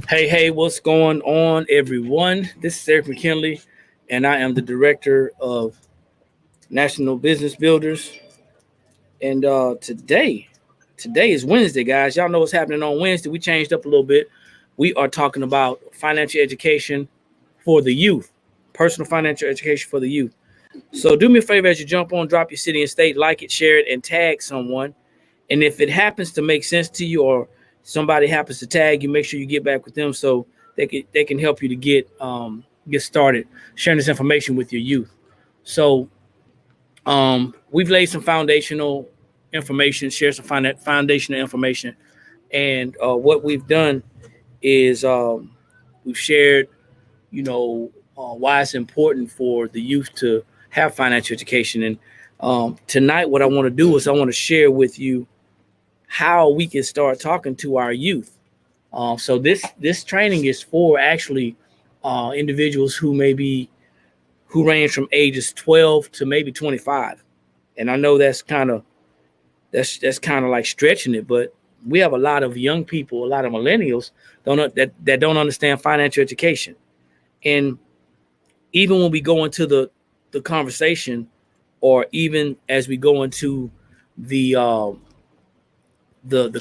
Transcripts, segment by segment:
Hey, what's going on, everyone? This is Eric McKinley, and I am the director of National Business Builders. And today is Wednesday, guys. Y'all know what's happening on Wednesday. We changed up a little bit. We are talking about financial education for the youth, personal financial education for the youth. So do me a favor as you jump on, drop your city and state, like it, share it, and tag someone. And if it happens to make sense to you, or somebody happens to tag you, make sure you get back with them so they can help you to get started sharing this information with your youth. So we've laid some foundational information, shared some foundational information, and what we've done is we've shared, why it's important for the youth to have financial education. And tonight, what I want to do is I want to share with you how we can start talking to our youth. So this training is for actually individuals who range from ages 12 to maybe 25. And I know that's kind of like stretching it, but we have a lot of young people, a lot of millennials that don't understand financial education. And even when we go into the conversation, or even as we go into the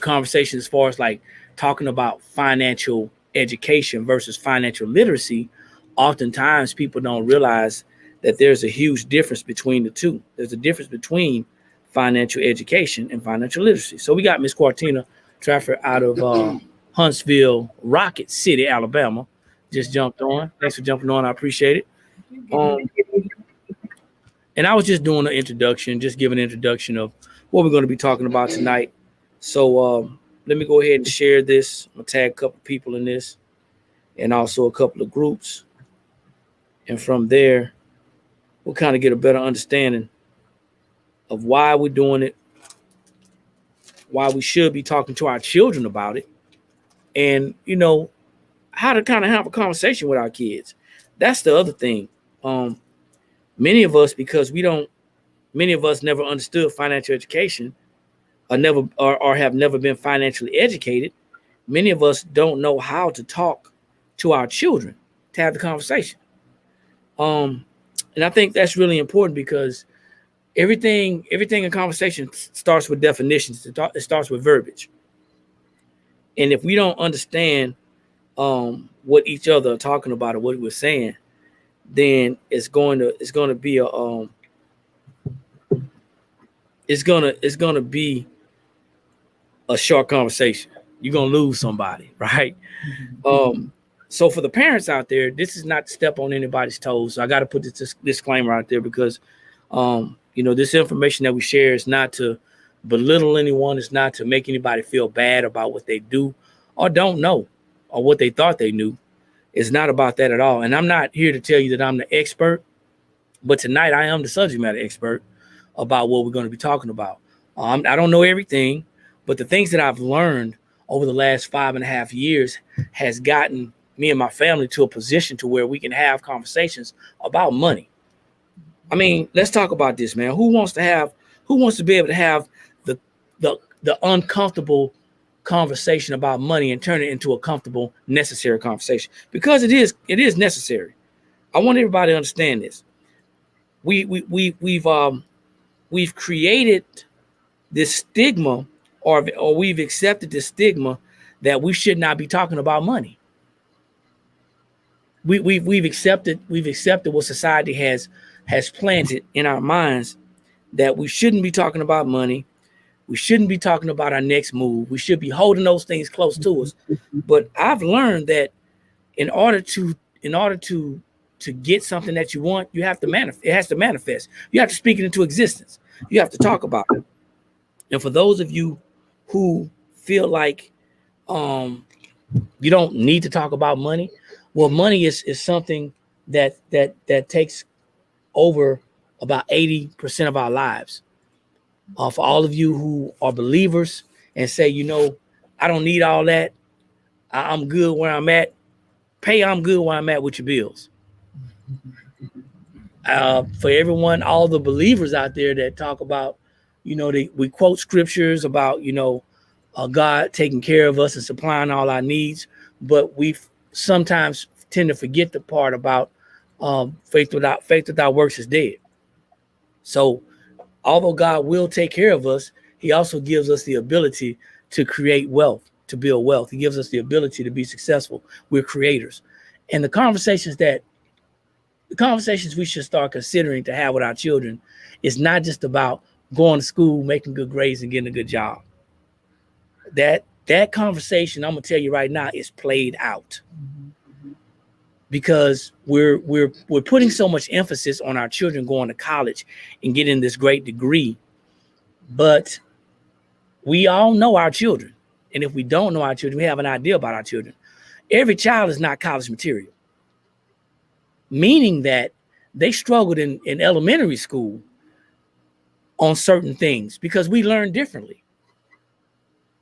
conversation as far as like talking about financial education versus financial literacy, oftentimes people don't realize that there's a huge difference between the two. There's a difference between financial education and financial literacy. So we got Miss Quartina Trafford out of Huntsville, Rocket City, Alabama. Just jumped on. Thanks for jumping on. I appreciate it. And I was just doing an introduction, just giving an introduction of what we're going to be talking about tonight. So let me go ahead and share this. I'm going to tag a couple people in this and also a couple of groups. And from there, we'll kind of get a better understanding of why we're doing it, why we should be talking to our children about it, and, how to kind of have a conversation with our kids. That's the other thing. Many of us, because many of us never understood financial education, or have never been financially educated. Many of us don't know how to talk to our children, to have the conversation. And I think that's really important because everything in conversation starts with definitions. It starts with verbiage. And if we don't understand what each other are talking about or what we're saying, then it's going to be a short conversation. You're gonna lose somebody, right? So for the parents out there, this is not to step on anybody's toes. So I got to put this disclaimer out there because this information that we share is not to belittle anyone. It's not to make anybody feel bad about what they do or don't know or what they thought they knew. It's not about that at all. And I'm not here to tell you that I'm the expert, but tonight I am the subject matter expert about what we're going to be talking about. I don't know everything, but the things that I've learned over the last 5.5 years has gotten me and my family to a position to where we can have conversations about money. I mean, let's talk about this, man. Who wants to be able to have the uncomfortable conversation about money and turn it into a comfortable, necessary conversation? Because it is necessary. I want everybody to understand this. We've created this stigma, or we've accepted this stigma that we should not be talking about money. We've accepted what society has planted in our minds, that we shouldn't be talking about money. We shouldn't be talking about our next move. We should be holding those things close to us. But I've learned that in order to get something that you want, you have to manifest. It has to manifest. You have to speak it into existence. You have to talk about it. And for those of you who feel like you don't need to talk about money, well, money is something that takes over about 80% of our lives. For all of you who are believers and say, I don't need all that. I'm good where I'm at. I'm good where I'm at with your bills. For everyone, all the believers out there that talk about, we quote scriptures about, God taking care of us and supplying all our needs. but we sometimes tend to forget the part about faith without works is dead. So although God will take care of us, he also gives us the ability to create wealth, to build wealth. He gives us the ability to be successful. We're creators. And the conversations we should start considering to have with our children is not just about going to school, making good grades, and getting a good job. That conversation, I'm gonna tell you right now, is played out. Because we're putting so much emphasis on our children going to college and getting this great degree. But we all know our children. And if we don't know our children, we have an idea about our children. Every child is not college material, meaning that they struggled in elementary school on certain things because we learn differently.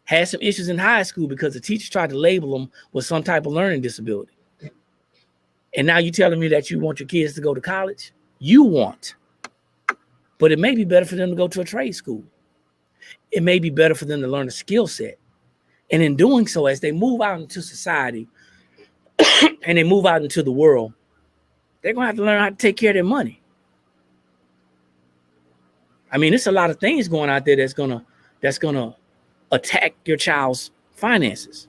Had some issues in high school because the teachers tried to label them with some type of learning disability. And now you're telling me that you want your kids to go to college? You want. But it may be better for them to go to a trade school. It may be better for them to learn a skill set. And in doing so, as they move out into society and they move out into the world, they're going to have to learn how to take care of their money. I mean, there's a lot of things going out there that's going to attack your child's finances.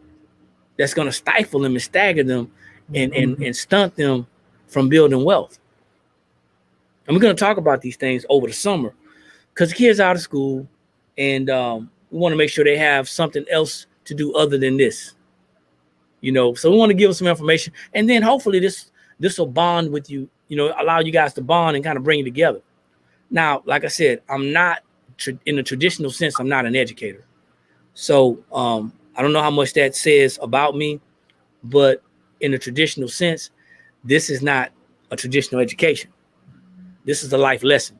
That's going to stifle them and stagger them and stunt them from building wealth. And we're going to talk about these things over the summer because the kids are out of school and we want to make sure they have something else to do other than this. So we want to give them some information, and then hopefully this will bond with you, allow you guys to bond and kind of bring you together. Now, like I said, I'm not in the traditional sense, I'm not an educator. So I don't know how much that says about me, but in the traditional sense, this is not a traditional education. This is a life lesson.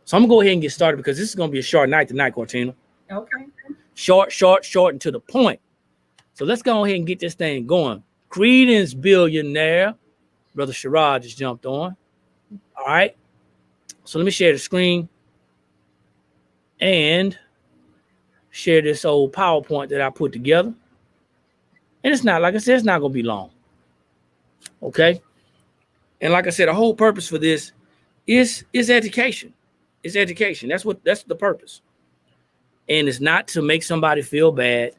So I'm gonna go ahead and get started because this is gonna be a short night tonight, Cortina. Okay. Short, and to the point. So let's go ahead and get this thing going. Greetings, billionaire. Brother Sherrod just jumped on. All right. So let me share the screen and share this old PowerPoint that I put together. And it's not, like I said, it's not gonna be long. Okay. And like I said, the whole purpose for this is education. It's education. That's the purpose. And it's not to make somebody feel bad.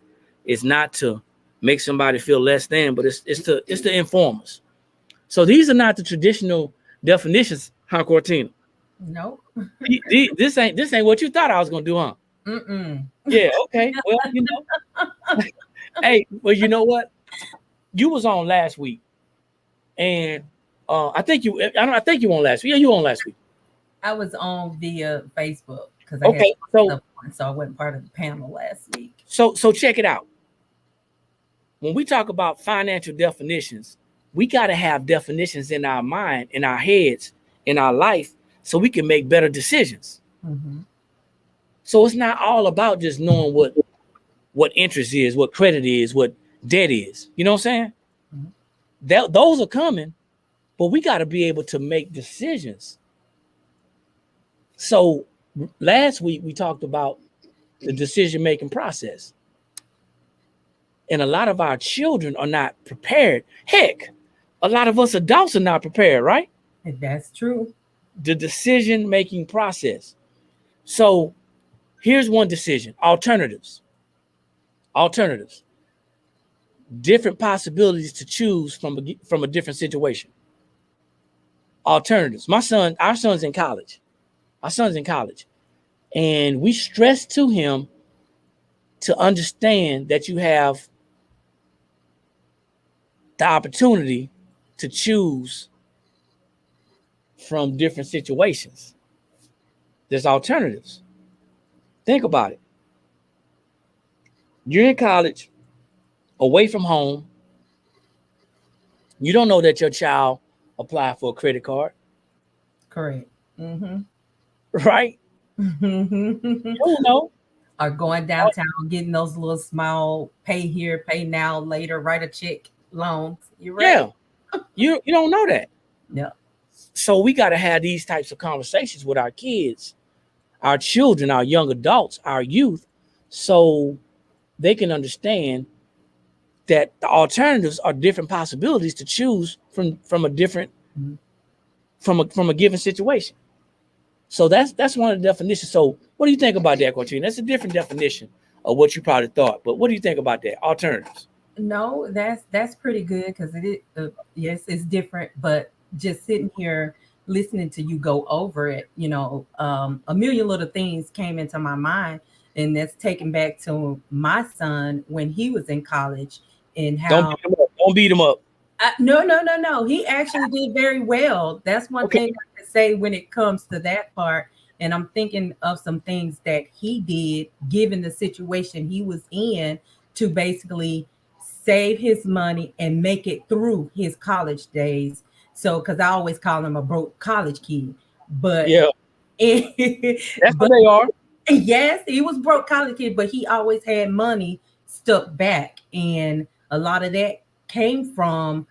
It's not to make somebody feel less than, but it's to inform us. So these are not the traditional definitions, huh, Cortina? No. This ain't what you thought I was gonna do, huh? Yeah, okay. Well, hey, well, you know what? You was on last week, and I think you on last week. Yeah, you on last week. I was on via Facebook because so I wasn't part of the panel last week. So check it out. When we talk about financial definitions, we got to have definitions in our mind, in our heads, in our life, so we can make better decisions. Mm-hmm. So it's not all about just knowing what interest is, what credit is, what debt is. You know what I'm saying? Mm-hmm. Those are coming, but we got to be able to make decisions. So last week we talked about the decision-making process. And a lot of our children are not prepared. Heck, a lot of us adults are not prepared, right? That's true. The decision-making process. So here's one decision. Alternatives. Different possibilities to choose from a different situation. Alternatives. Our son's in college. And we stress to him to understand that you have the opportunity to choose from different situations. There's alternatives. Think about it. You're in college, away from home. You don't know that your child applied for a credit card. Correct. Mm-hmm. Right? You don't know. Or going downtown, getting those little small pay here, pay now, later, write a check loans. You're right. Yeah. You don't know that. Yeah. So we got to have these types of conversations with our kids, our children, our young adults, our youth, so they can understand that the alternatives are different possibilities to choose from a different from a given situation. So that's one of the definitions. So what do you think about that, Cortina? That's a different definition of what you probably thought. But what do you think about that? Alternatives. No, that's pretty good because it is yes, it's different, but just sitting here listening to you go over it, a million little things came into my mind, and that's taken back to my son when he was in college and Don't how beat him up. Don't beat him up. no, no, no, no. He actually did very well. That's one Okay. thing I can say when it comes to that part. And I'm thinking of some things that he did, given the situation he was in, to basically save his money and make it through his college days. So, because I always call him a broke college kid, but Yeah, that's what but they are. yes, he was broke college kid, but he always had money stuck back, and a lot of that came from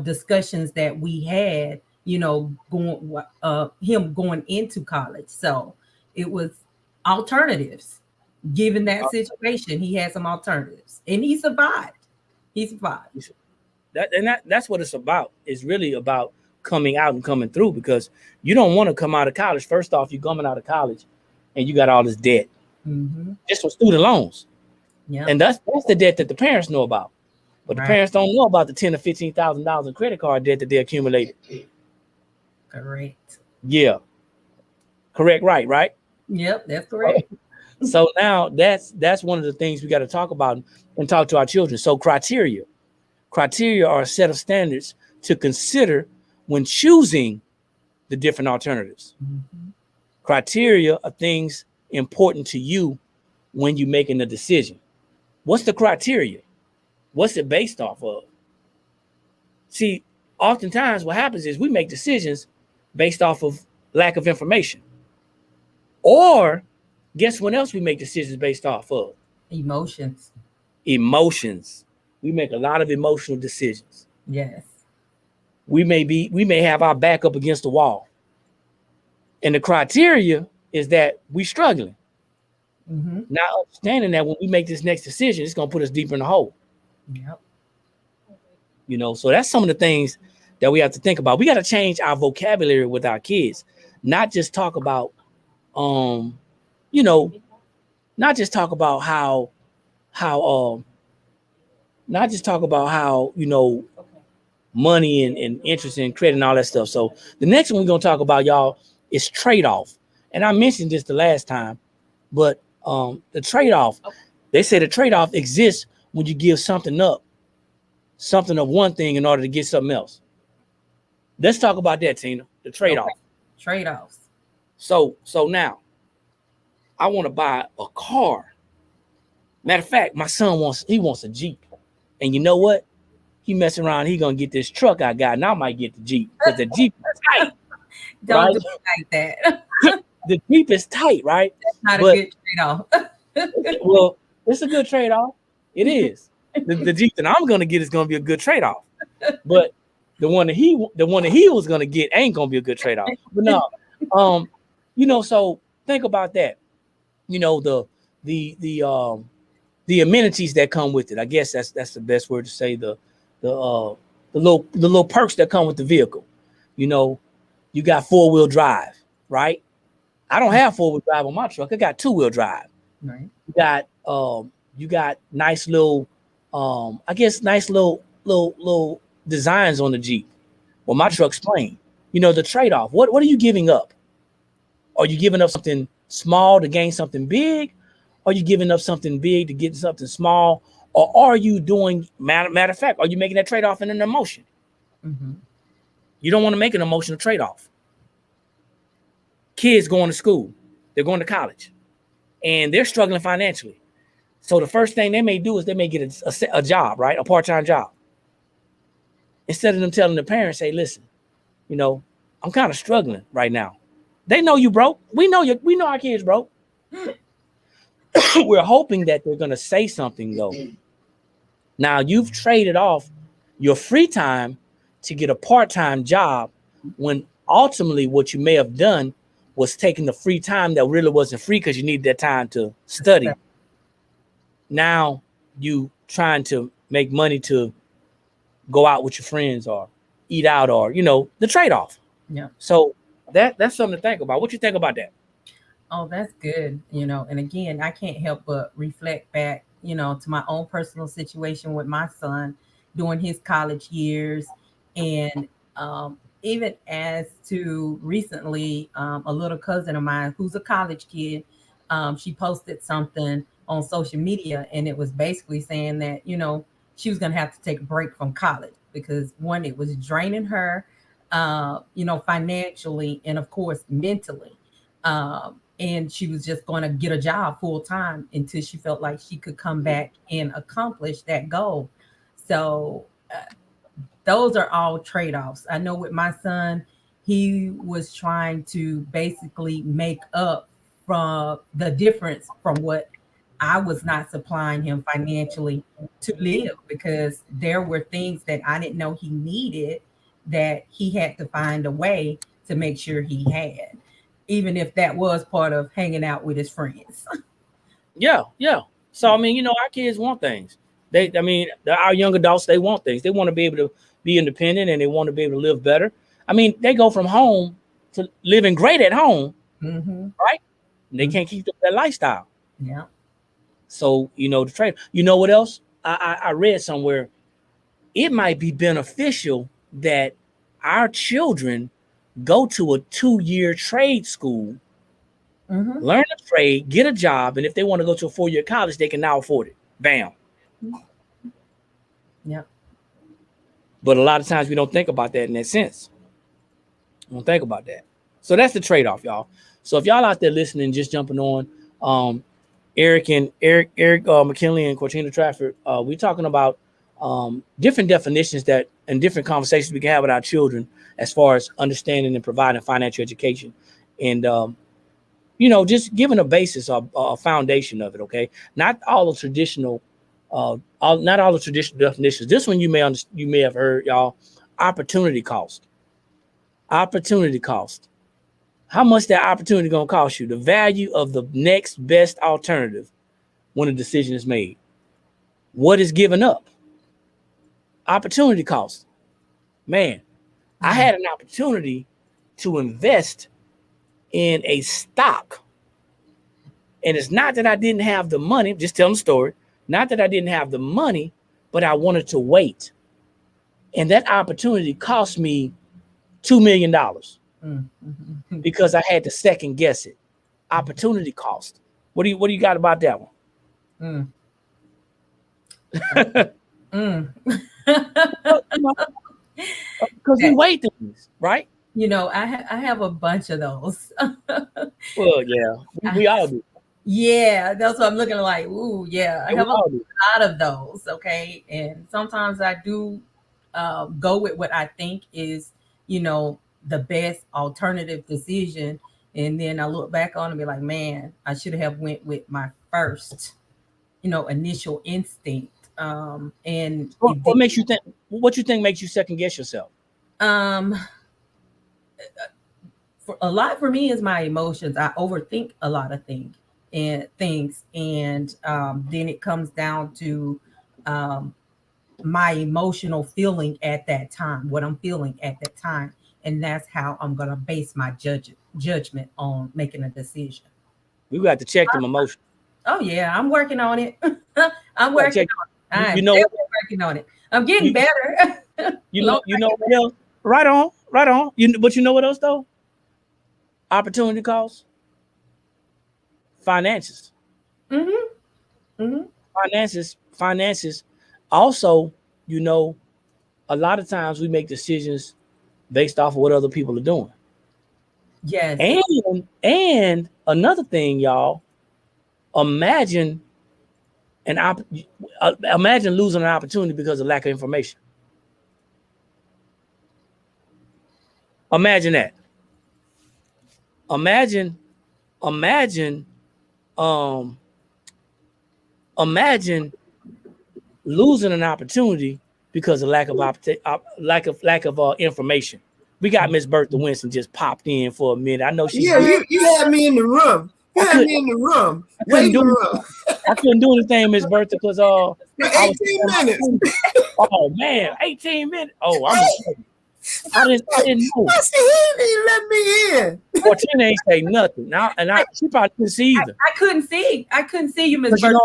discussions that we had, going him going into college. So it was alternatives. Given that situation, he had some alternatives, and he survived. He survived. That's what it's about. It's really about coming out and coming through because you don't want to come out of college. First off, you're coming out of college and you got all this debt just for student loans. Yeah, And that's the debt that the parents know about. But the right. parents don't know about the $10,000 or $15,000 in credit card debt that they accumulated. Correct. Yeah. Correct, right? Yep, that's correct. So now that's one of the things we got to talk about and talk to our children. So criteria are a set of standards to consider when choosing the different alternatives. Criteria are things important to you when you're making a decision. What's the criteria? What's it based off of? See, oftentimes what happens is we make decisions based off of lack of information. Or guess what else we make decisions based off of? Emotions. Emotions. We make a lot of emotional decisions. Yes. We may have our back up against the wall. And the criteria is that we're struggling. Not understanding that when we make this next decision, it's going to put us deeper in the hole. Yep. So that's some of the things that we have to think about. We got to change our vocabulary with our kids, not just talk about, not just talk about how, not just talk about how, money and interest and credit and all that stuff. So the next one we're going to talk about, y'all, is trade-off. And I mentioned this the last time, but the trade-off, they say the trade-off exists when you give something of one thing in order to get something else. Let's talk about that, Tina, the trade-off. Okay. Trade-offs. So now I want to buy a car. Matter of fact, my son wants a Jeep. And you know what? He messing around, he gonna get this truck I got, and I might get the Jeep because the Jeep is tight. Don't do it like that. The Jeep is tight, right? That's not a good trade-off. Well, it's a good trade-off. It is. The Jeep that I'm gonna get is gonna be a good trade-off. But the one that he was gonna get ain't gonna be a good trade-off. But no, so think about that. The amenities that come with it. I guess that's the best word to say. The little perks that come with the vehicle. You got 4-wheel drive, right? I don't have 4-wheel drive on my truck. I got 2-wheel drive. Right. You got nice little little designs on the Jeep. Well, my truck's plain. The trade-off. What are you giving up? Are you giving up something small to gain something big? Are you giving up something big to get something small? Or are you doing, matter of fact, are you making that trade-off in an emotion? You don't want to make an emotional trade-off. Kids going to school. They're going to college. And they're struggling financially. So the first thing they may do is they may get a job, right? A part-time job. Instead of them telling the parents, hey, listen, I'm kind of struggling right now. They know you broke. We know our kids broke. We're hoping that they're going to say something, though. Now, you've traded off your free time to get a part-time job when ultimately what you may have done was taking the free time that really wasn't free because you needed that time to study. Now, you trying to make money to go out with your friends or eat out, or the trade-off. Yeah. So that's something to think about. What you think about that? Oh, that's good. And again, I can't help but reflect back, to my own personal situation with my son during his college years. And even as to recently, a little cousin of mine who's a college kid, she posted something on social media, and it was basically saying that, she was going to have to take a break from college because one, it was draining her, financially and of course mentally. And she was just going to get a job full time until she felt like she could come back and accomplish that goal. So those are all trade-offs. I know with my son, he was trying to basically make up from the difference from what I was not supplying him financially to live, because there were things that I didn't know he needed that he had to find a way to make sure he had, even if that was part of hanging out with his friends. Yeah, yeah. So I mean, our kids want things. Our young adults, they want things. They want to be able to be independent, and they want to be able to live better. I mean, they go from home to living great at home, Mm-hmm. right? And they Mm-hmm. can't keep up that lifestyle. Yeah. So the trade. You know what else? I read somewhere it might be beneficial that our children go to a 2-year trade school, Mm-hmm. learn a trade, get a job, and if they want to go to a 4-year college, they can now afford it. Bam. Yeah. But a lot of times we don't think about that in that sense. We don't think about that. So that's the trade-off, y'all. So if y'all out there listening, just jumping on, Eric McKinley and Cortina Trafford, we're talking about different definitions that and different conversations we can have with our children as far as understanding and providing financial education, and just giving a basis or a foundation of it. Okay, not all the traditional, not all the traditional definitions. This one you may have heard, y'all. Opportunity cost. Opportunity cost. How much that opportunity gonna cost you? The value of the next best alternative when a decision is made. What is given up? Opportunity cost. Man, I had an opportunity to invest in a stock. And it's not that I didn't have the money, just telling the story. Not that I didn't have the money, but I wanted to wait. And that opportunity cost me $2 million Mm-hmm. because I had to second guess it. Opportunity cost. What do you got about that one? Mm. Because we wait things, right? I have a bunch of those. Well, yeah, we all do. Yeah, that's what I'm looking like. Ooh, yeah, I Yeah, we have a all do. lot of those. Okay, and sometimes I do go with what I think is, the best alternative decision, and then I look back on it and be like, man, I should have went with my first, initial instinct. And it What did. makes you think? What you think makes you second guess yourself? Um, for me is my emotions. I overthink a lot of things, and then it comes down to um, my emotional feeling at that time, what I'm feeling at that time, and that's how I'm gonna base my judgment on making a decision. We got to check them emotions. Oh yeah, I'm working on it. I'm We got to working check. on it. I'm You know what? definitely working on it. I'm getting You, better. Lord, you know what else? Right on, right on. But you know what else though? Opportunity costs, finances, mm-hmm, mm-hmm. finances. Also, you know, a lot of times we make decisions based off of what other people are doing. Yes. And another thing, y'all, imagine imagine losing an opportunity because of lack of information. Imagine that. Imagine, imagine, um, imagine losing an opportunity because of lack of information. We got Miss Bertha Winston just popped in for a minute. I know she's Yeah, busy. you had me in the room. You I had could me in the room, I couldn't waiting do room. I couldn't do anything, Miss Bertha, because For I was 18 minutes. oh man, 18 minutes. Oh, I didn't know. I said, he didn't let me in. 14 ain't say nothing. Now and she probably couldn't see either. I couldn't see. I couldn't see you, Miss Because you Bertha.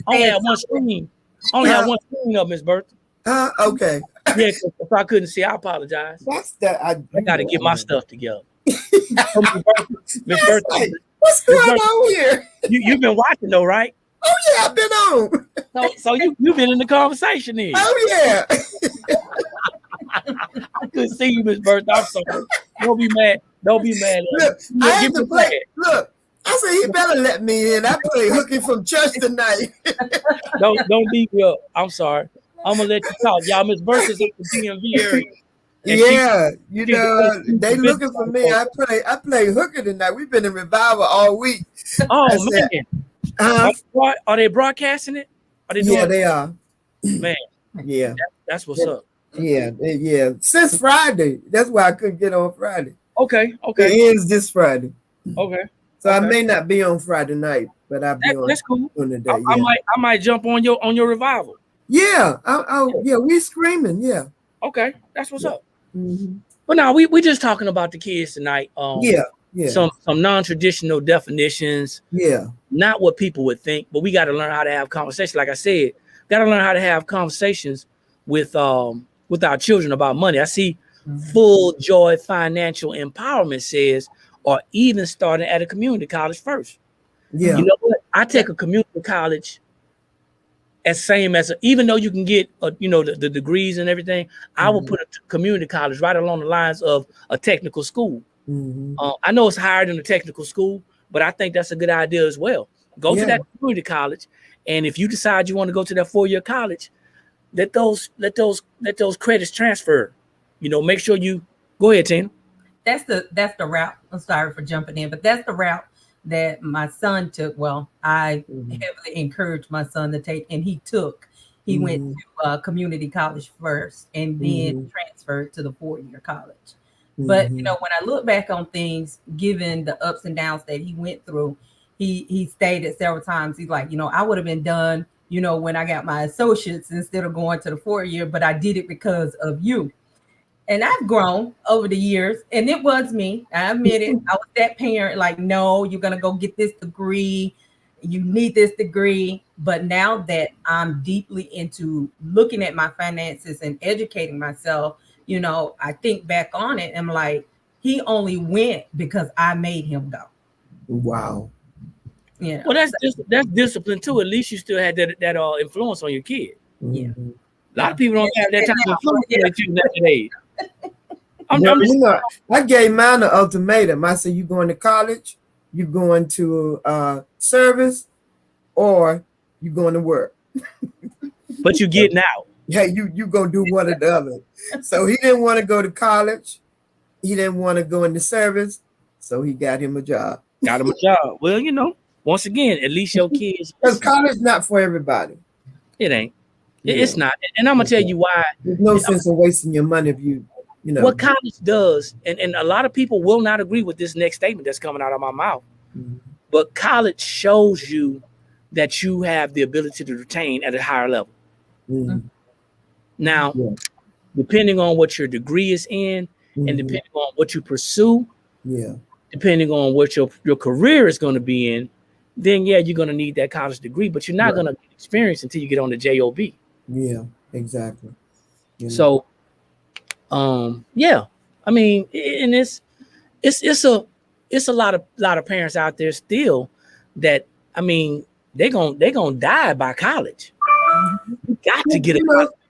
only had one screen. Only had one screen up, Miss Bertha. Okay. Yeah, if I couldn't see, I apologize. That's that. I gotta get my stuff together. So, Miss Bertha, Like, what's going on here? you've been watching though, right? Oh yeah, I've been on. So you've been in the conversation then. Oh yeah. I couldn't see you, Miss Bertha. I'm sorry. Don't be mad. Don't be mad. Look, I had to play. Look, I said he better let me in. I play hooking from church tonight. Don't beat me up. I'm sorry. I'm gonna let you talk, y'all. Miss Bertha's at the DMV area. Yeah, you know they looking for me. I play hooker tonight. We've been in revival all week. Oh man, are they broadcasting it? Are they doing yeah, they are. Man, yeah, that's what's up. Yeah. Since Friday, that's why I couldn't get on Friday. Okay. It ends this Friday. Okay. So I may not be on Friday night, but I'll be on. That's cool. On the day. I might jump on your revival. Yeah. Yeah. We screaming. Yeah. Okay, that's what's up. Mm-hmm. But now we just talking about the kids tonight. Yeah. Some non-traditional definitions. Yeah. Not what people would think, but we got to learn how to have conversations. Like I said, got to learn how to have conversations with our children about money. I see Full Joy Financial Empowerment says, or even starting at a community college first. Yeah. You know what? I take a community college even though you can get the degrees and everything, I will put a community college right along the lines of a technical school. Mm-hmm. I know it's higher than a technical school, but I think that's a good idea as well. Go to that community college, and if you decide you want to go to that 4-year college, let those credits transfer. Make sure you go ahead, Tina. That's the route. I'm sorry for jumping in, but that's the route that my son took. Well, I heavily encouraged my son to take, and he took. He went to community college first, and then transferred to the 4-year college. But when I look back on things, given the ups and downs that he went through, he stated several times. He's like, I would have been done, when I got my associates instead of going to the 4-year, but I did it because of you. And I've grown over the years, and it was me. I admit it. I was that parent, like, no, you're going to go get this degree. You need this degree. But now that I'm deeply into looking at my finances and educating myself, I think back on it and I'm like, he only went because I made him go. Wow. Yeah. Well, that's discipline too. At least you still had that influence on your kid. Yeah. A lot of people don't have that type of influence on their age. I gave mine an ultimatum. I said, you going to college, you going to service, or you going to work. But you getting out. Yeah, you gonna do one or the other. So he didn't want to go to college. He didn't want to go into service. So he got him a job. Well, once again, at least your kids. Because college not for everybody. It ain't. It's not. And I'm gonna tell you why. There's no sense in wasting your money if you know. What college does, and a lot of people will not agree with this next statement that's coming out of my mouth. But college shows you that you have the ability to retain at a higher level. Now, depending on what your degree is in, and depending on what you pursue, depending on what your career is going to be in, then you're going to need that college degree, but you're not going to get experience until you get on the job. Yeah, exactly. So, I mean, and it's a lot of parents out there still that, I mean, they're gonna die by college. You got to get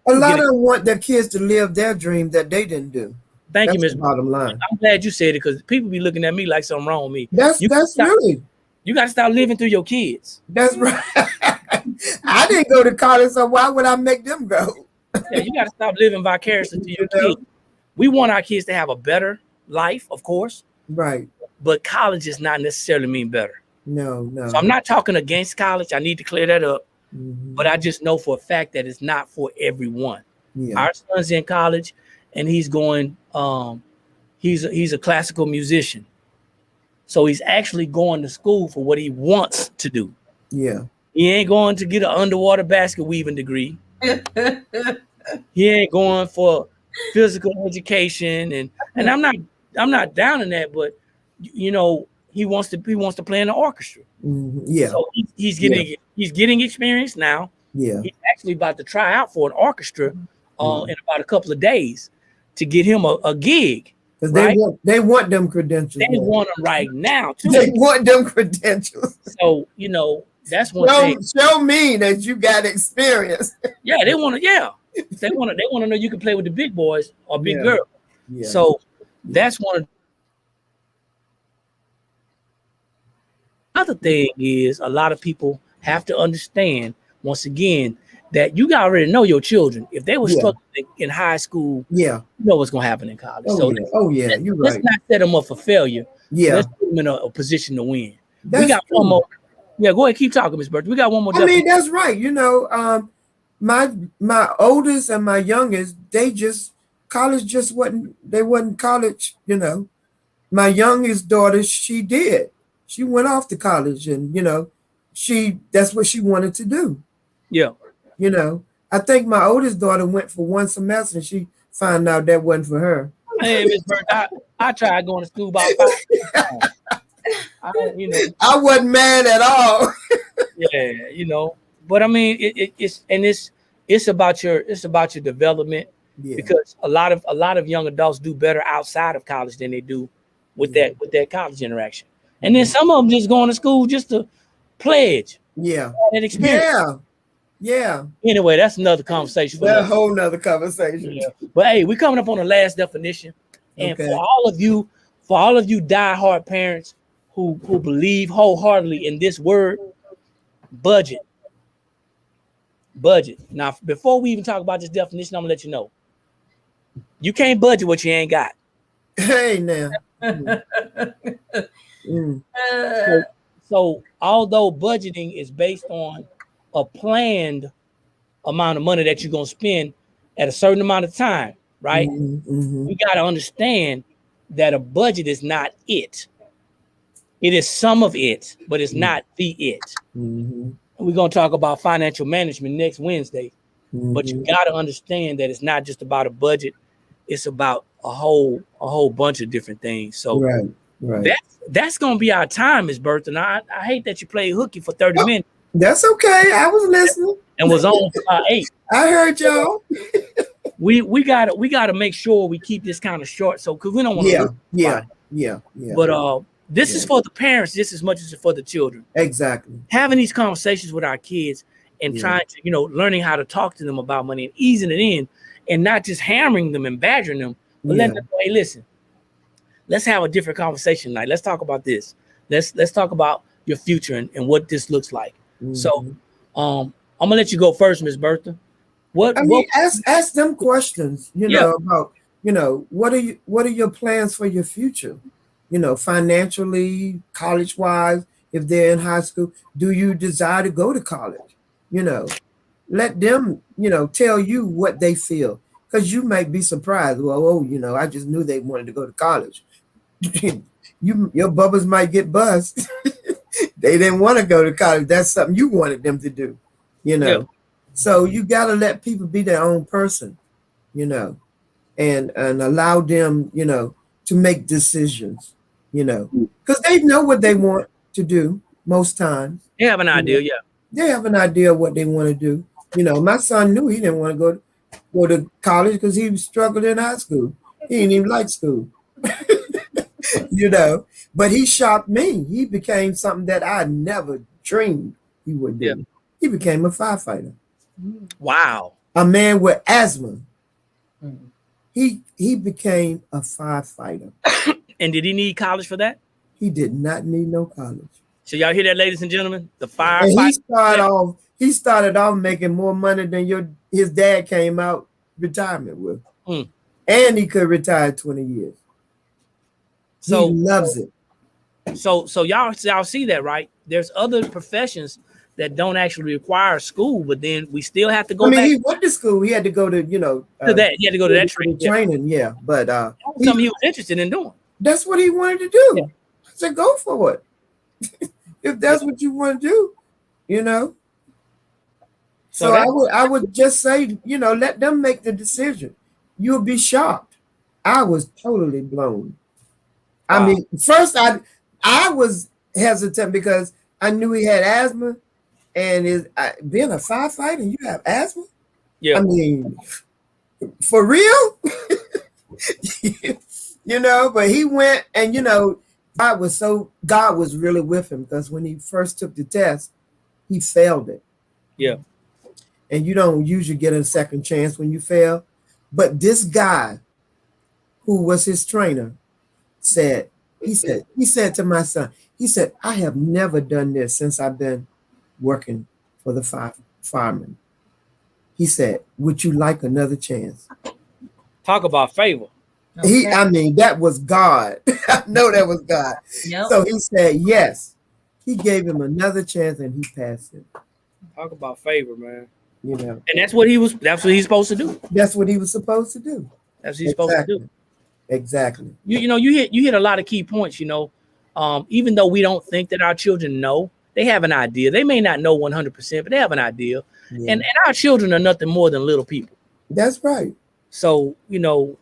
a lot of them want their kids to live their dream that they didn't do. Thank you, Ms. Bottom line. I'm glad you said it because people be looking at me like something wrong with me. That's really. You got to start living through your kids. That's right. I didn't go to college, so why would I make them go? You got to stop living vicariously to your kids. We want our kids to have a better life, of course. Right. But college does not necessarily mean better. No. So I'm not talking against college. I need to clear that up. But I just know for a fact that it's not for everyone. Our son's in college, and he's going. He's a classical musician, so he's actually going to school for what he wants to do. Yeah. He ain't going to get an underwater basket weaving degree. He ain't going for physical education, and I'm not down in that, but he wants to play in the orchestra. Yeah. So he's getting experience now. Yeah. He's actually about to try out for an orchestra in about a couple of days to get him a gig. Because right? they want them credentials. They want them right now too. They want them credentials. So that's one thing. Show me that you got experience. Yeah, they want to. Yeah, they want to know you can play with the big boys or big girls. Yeah. So that's one of. Another thing is a lot of people have to understand once again that you got already know your children. If they were struggling in high school, you know what's going to happen in college. You're right. Let's not set them up for failure. Yeah, let's put them in a position to win. That's we got true. one more. Yeah, go ahead, keep talking, Miss Bertha. We got one more. I mean, that's right. My oldest and my youngest, college just wasn't college. My youngest daughter, she went off to college, and that's what she wanted to do. Yeah. I think my oldest daughter went for one semester and she found out that wasn't for her. Hey, Miss Bertha, I tried going to school about 5 times. I wasn't mad at all. Yeah, but I mean, it's about your development because a lot of young adults do better outside of college than they do with that college interaction. And then some of them just going to school just to pledge. Yeah. That experience. Yeah. Anyway, that's another conversation. That's a whole nother conversation. Yeah. But hey, we're coming up on the last definition. And for all of you diehard parents who believe wholeheartedly in this word, budget. Now, before we even talk about this definition, I'm gonna let you know. You can't budget what you ain't got. Hey now. So although budgeting is based on a planned amount of money that you're going to spend at a certain amount of time, right? You got to understand that a budget is not it. It is some of it, but it's not the it. We're going to talk about financial management next Wednesday, but you got to understand that it's not just about a budget. It's about a whole bunch of different things. So that's going to be our time, Ms. Bertha. And I hate that you played hooky for 30 minutes. That's okay. I was listening and was on 8. I heard y'all. We gotta make sure we keep this kind of short, so because we don't want to. Yeah. But this is for the parents just as much as for the children. Exactly. Having these conversations with our kids and trying to learning how to talk to them about money and easing it in, and not just hammering them and badgering them, but letting them know, hey, listen, let's have a different conversation tonight. Let's talk about this. Let's talk about your future and what this looks like. So I'm gonna let you go first, Miss Bertha. Ask them questions, about what are your plans for your future? Financially, college wise, if they're in high school, do you desire to go to college? Let them, tell you what they feel. Because you might be surprised. Well, I just knew they wanted to go to college. Your bubbas might get buzzed. They didn't want to go to college. That's something you wanted them to do, So you got to let people be their own person, and allow them, to make decisions, because they know what they want to do most times. They have an idea, They have an idea of what they want to do. My son knew he didn't want to go to college because he was struggling in high school. He didn't even like school. But he shocked me. He became something that I never dreamed he would do. Yeah. He became a firefighter. Wow. A man with asthma. He became a firefighter. And did he need college for that? He did not need no college. So y'all hear that, ladies and gentlemen? The firefighter. He started off making more money than his dad came out retirement with. And he could retire 20 years. So he loves it. So y'all see that, right? There's other professions that don't actually require school, but then we still have to go. He went to school. He had to go to to that. He had to go to that training. Yeah, but something he was interested in doing. That's what he wanted to do. I said, go for it. If that's what you want to do, So I would just say, let them make the decision. You'll be shocked. I was totally blown. I Wow. mean, first I was hesitant because I knew he had asthma, and being a firefighter and you have asthma. Yeah. I mean, for real, But he went, and God was really with him, because when he first took the test, he failed it. Yeah. And you don't usually get a second chance when you fail. But this guy, who was his trainer, he said to my son, he said, I have never done this since I've been working for the firemen. He said, would you like another chance? Talk about favor. Okay. I mean, that was God. I know that was God. Yep. So he said yes. He gave him another chance, and he passed it. Talk about favor, man. And that's what he's supposed to do. That's what he was supposed to do. That's what he's supposed to do. Exactly. You hit a lot of key points, even though we don't think that our children know, they have an idea. They may not know 100%, but they have an idea. Yeah. And our children are nothing more than little people. That's right. So, give them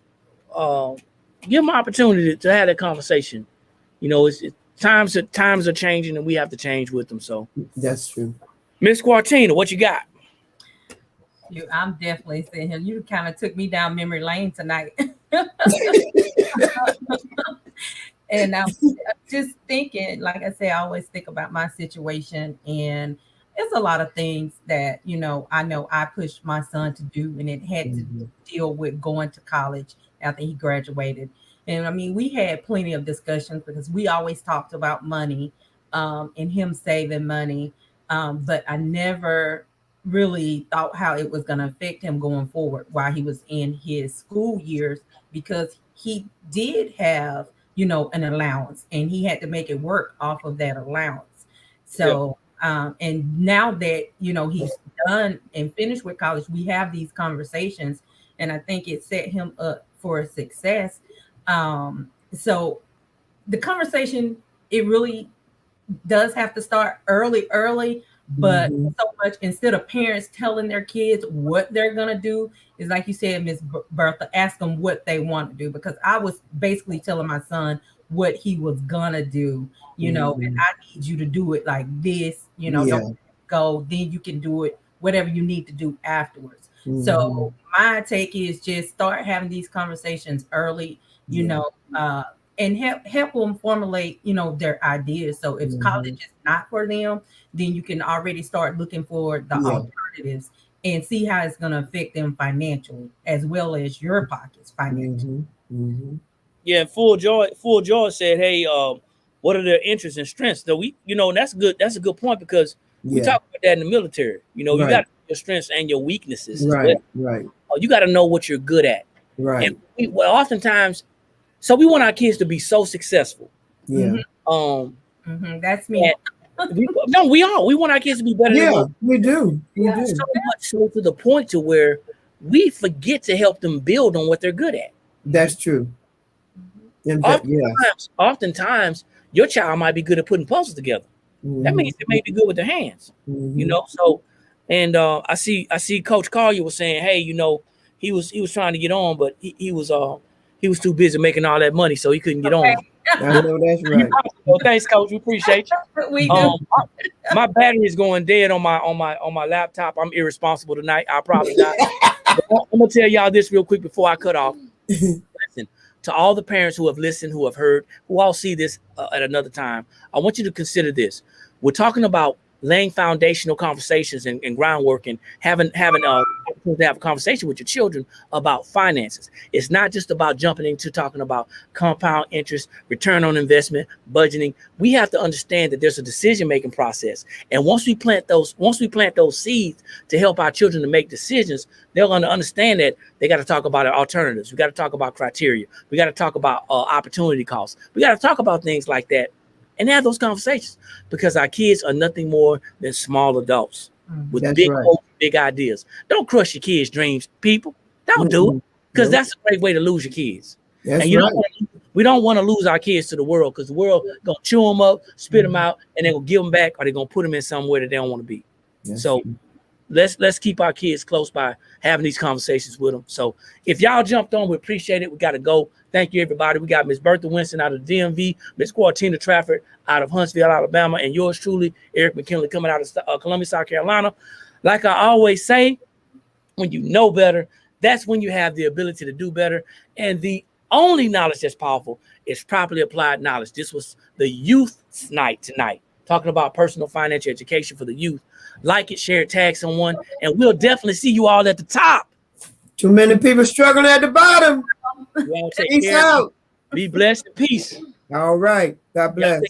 an opportunity to have that conversation. Times are changing, and we have to change with them. So that's true. Miss Quartina, what you got? I'm definitely sitting here. You kind of took me down memory lane tonight. And I'm just thinking, like I say, I always think about my situation, and it's a lot of things that, I know I pushed my son to do, and it had to deal with going to college after he graduated. And I mean, we had plenty of discussions because we always talked about money, and him saving money. But I never really thought how it was going to affect him going forward while he was in his school years, because he did have, an allowance, and he had to make it work off of that allowance. So, and now that, he's done and finished with college, we have these conversations, and I think it set him up for success. So the conversation, it really does have to start early, but so much, instead of parents telling their kids what they're going to do, is like you said, Miss Bertha, ask them what they want to do, because I was basically telling my son what he was going to do, and I need you to do it like this, don't go, then you can do it, whatever you need to do afterwards. So my take is just start having these conversations early, and help them formulate, their ideas. So if college is not for them, then you can already start looking for the alternatives and see how it's going to affect them financially, as well as your pockets financially. Yeah, Full Joy said, hey, what are their interests and strengths? So that's good. That's a good point, because we talk about that in the military. You got your strengths and your weaknesses. Right. You got to know what you're good at. Right. And oftentimes, so we want our kids to be so successful. Yeah. That's me. We want our kids to be better. Yeah, we do. So much so to the point to where we forget to help them build on what they're good at. That's true. Oftentimes, your child might be good at putting puzzles together. That means they may be good with their hands. So, and I see Coach Collier was saying, hey, he was trying to get on, but he was too busy making all that money, so he couldn't get on. I know that's right. Well, thanks, Coach. We appreciate you. We do. My battery is going dead on my laptop. I'm irresponsible tonight. I probably not. I'm gonna tell y'all this real quick before I cut off. Listen, to all the parents who have listened, who have heard, who all see this at another time, I want you to consider this. We're talking about laying foundational conversations and groundwork, and having to have a conversation with your children about finances. It's not just about jumping into talking about compound interest, return on investment, budgeting. We have to understand that there's a decision-making process. And once we plant those seeds to help our children to make decisions, they're going to understand that they got to talk about alternatives. We got to talk about criteria. We got to talk about opportunity costs. We got to talk about things like that and have those conversations, because our kids are nothing more than small adults with big ideas. Don't crush your kids' dreams, people. Don't do it, because that's a great way to lose your kids. That's we don't want to lose our kids to the world, because the world gonna chew them up, spit them out, and they're gonna give them back, or they're gonna put them in somewhere that they don't want to be. So let's keep our kids close by having these conversations with them. So if y'all jumped on, we appreciate it. We got to go. Thank you, everybody. We got Miss Bertha Winston out of the DMV, Miss Quartina Trafford out of Huntsville, Alabama, and yours truly, Eric McKinley, coming out of Columbia, South Carolina. Like I always say, when you know better, that's when you have the ability to do better. And the only knowledge that's powerful is properly applied knowledge. This was the youth's night tonight, talking about personal financial education for the youth. Like it, share it, tag someone, and we'll definitely see you all at the top. Too many people struggling at the bottom. You all take Peace care. out. Be blessed and peace. All right. God bless.